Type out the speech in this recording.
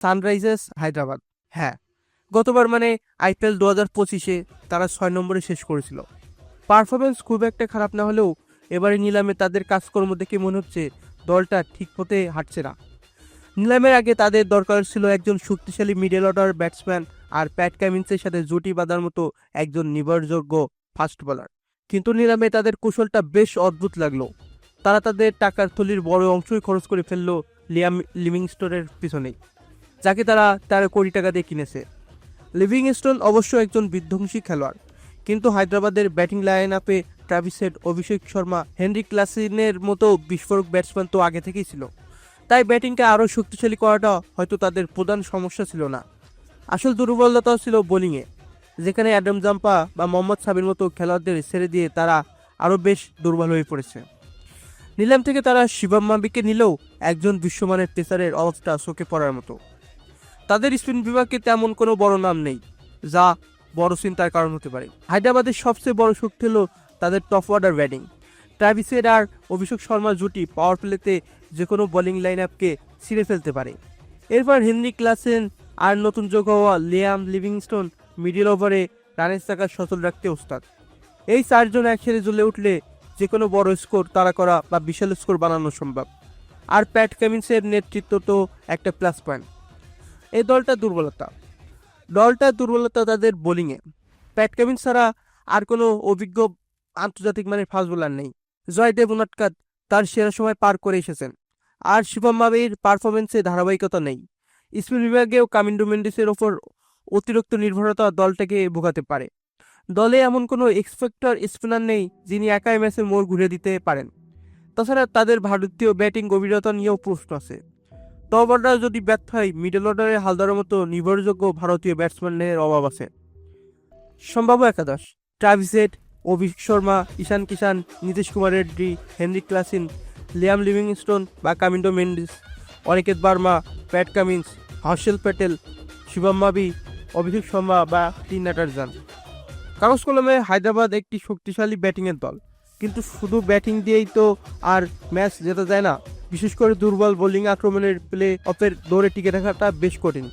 Sunrisers Hyderabad. হ্যাঁ, গতবার মানে আইপিএল 2025-এ তারা 6 নম্বরে শেষ করেছিল। পারফরমেন্স খুব একটা খারাপ না হলেও এবারে নিলামে তাদের কাজকর্ম দেখে মনে হচ্ছে দলটা ঠিক পথে হাঁটছে না। নিলামের আগে তাদের দরকার ছিল একজন শক্তিশালী মিডল অর্ডার ব্যাটসম্যান আর প্যাট কামিন্সের সাথে জুটি বাঁধার মতো একজন নির্ভরযোগ্য ফাস্ট বোলার। কিন্তু নিলামে তাদের কৌশলটা বেশ অদ্ভুত লাগলো। তারা তাদের টাকার থলির বড় অংশই খরচ করে ফেললো লিয়াম লিভিংস্টোনের পিছনেই, যাকে তারা 13 কোটি টাকা দিয়ে কিনেছে। লিভিংস্টোন অবশ্য একজন বিধ্বংসী খেলোয়াড়, কিন্তু হায়দ্রাবাদের ব্যাটিং লাইন আপে Travis Head, Abhishek Sharma, Henry ক্লাসেনের মতো বিস্ফোরক ব্যাটসম্যান তো আগে থেকেই ছিল। তাই ব্যাটিংকে আরও শক্তিশালী করাটা হয়তো তাদের প্রধান সমস্যা ছিল না। আসল দুর্বলতাও ছিল বোলিংয়ে, যেখানে অ্যাডাম জাম্পা বা মোহাম্মদ সাবির মতো খেলোয়াড়দের ছেড়ে দিয়ে তারা আরও বেশ দুর্বল হয়ে পড়েছে। নিলাম থেকে তারা শিবম মাবিকে নিলেও একজন বিশ্বমানের পেসারের অবস্থা চোখে পড়ার মতো। তাদের স্পিন বিভাগে তেমন কোনো বড় নাম নেই, যা বড় চিন্তার কারণ হতে পারে। হায়দ্রাবাদের সবচেয়ে বড় শক্তি হলো তাদের top order batting. Travis Head আর অভিষেক শর্মার জুটি পাওয়ার প্লেতে যে কোনো বোলিং লাইন আপকে ছিঁড়ে ফেলতে পারে। এরপর হেনরি ক্লাসেন আর নতুন যোগ হওয়া লিয়াম লিভিংস্টোন মিডল ওভারে রানের চাকা সচল রাখতে ওস্তাদ। এই চারজন একসাথে জ্বলে উঠলে যে কোনো বড় স্কোর তাড়া করা বা বিশাল স্কোর বানানো সম্ভব। আর প্যাট কামিন্সের নেতৃত্ব তো একটা প্লাস পয়েন্ট। এই দলটার দুর্বলতা তাদের বোলিংয়ে। প্যাট কামিন্স ছাড়া আর কোনো অভিজ্ঞ আন্তর্জাতিক মানের ফাস্ট বোলার নেই। জয়দেব উনাদকাট তার সেরা সময় পার করে এসেছেন, আর শিবম মাবির পারফরমেন্সে ধারাবাহিকতা নেই। স্পিন বিভাগেও কামিন্ডো মেন্ডিসের ওপর অতিরিক্ত নির্ভরতা দলটাকে ভোগাতে পারে। দলে এমন কোনো এক্সপেক্টর স্পিনার নেই যিনি একাই ম্যাচের মোড় ঘুরে দিতে পারেন। তাছাড়া তাদের ভারতীয় ব্যাটিং গভীরতা নিয়েও প্রশ্ন আছে। টপ অর্ডার যদি ব্যর্থ হয়, মিডল অর্ডারে হালদারের মতো নির্ভরযোগ্য ভারতীয় ব্যাটসম্যানের অভাব আছে। সম্ভাব্য একাদশ: Travis Head, Abhishek Sharma, Ishan Kishan, Nitish Kumar Reddy, Henry Klaasen, Liam Livingstone বা কামিন্ডো মেন্ডিস, অনিকেত বার্মা, প্যাট কামিন্স, হর্ষেল প্যাটেল, শিবম মাবি, অভিষেক শর্মা বা টিম নাটারজান। কাগজ কলমে হায়দ্রাবাদ একটি শক্তিশালী ব্যাটিংয়ের দল, কিন্তু শুধু ব্যাটিং দিয়েই তো আর ম্যাচ জেতা যায় না। বিশেষ করে দুর্বল বোলিং আক্রমণের প্লে অফের দৌড়ে টিকে থাকাটা বেশ কঠিন।